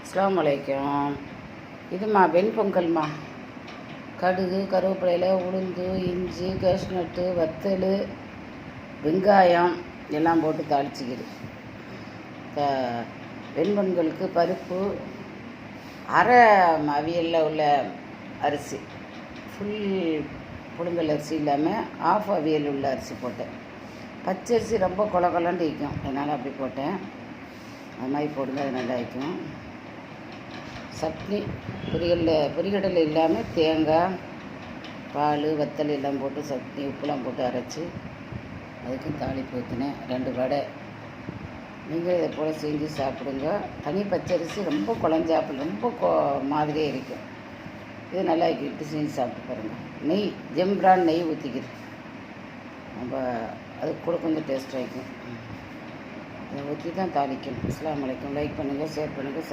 அஸ்ஸலாமு அலைக்கும். இதுமா வெண்பொங்கல்மா. கடுகு, கருவேப்பிலையில் உளுந்து, இஞ்சி, கேஷ்நட்டு, வத்தல், வெங்காயம் எல்லாம் போட்டு தாளிச்சிக்கிது. வெண்பொங்கலுக்கு பருப்பு, அரை அவியலில் உள்ள அரிசி, ஃபுல் புழுங்கல் அரிசி இல்லாமல் ஆஃப் அவியல் உள்ள அரிசி போட்டேன். பச்சரிசி ரொம்ப கொலன்னு இருக்கும், அதனால் அப்படி போட்டேன். அது மாதிரி போடுங்க, அது நல்லா இருக்கும். சட்னி பொரிகடலை இல்லாமல் தேங்காய், பால், வத்தல் எல்லாம் போட்டு சட்னி உப்புலாம் போட்டு அரைச்சி அதுக்கு தாளிப்பு ஊற்றினேன். 2 வடை. நீங்கள் இதை போல் செஞ்சு சாப்பிடுங்க. தனி பச்சரிசி ரொம்ப குழஞ்சாப்பில் ரொம்ப மாதிரியே இருக்கும். இது நல்லா இட்டு செஞ்சு சாப்பிட்டு பாருங்கள். நெய் ஜெம்ப்ரான் நெய் ஊற்றிக்கிது, நம்ம அது கூட கொஞ்சம் டேஸ்ட்டாக இருக்கும். இதை ஊற்றி தான் தாளிக்கணும். அஸ்ஸலாமு அலைக்கும். லைக் பண்ணுங்கள், ஷேர் பண்ணுங்கள்,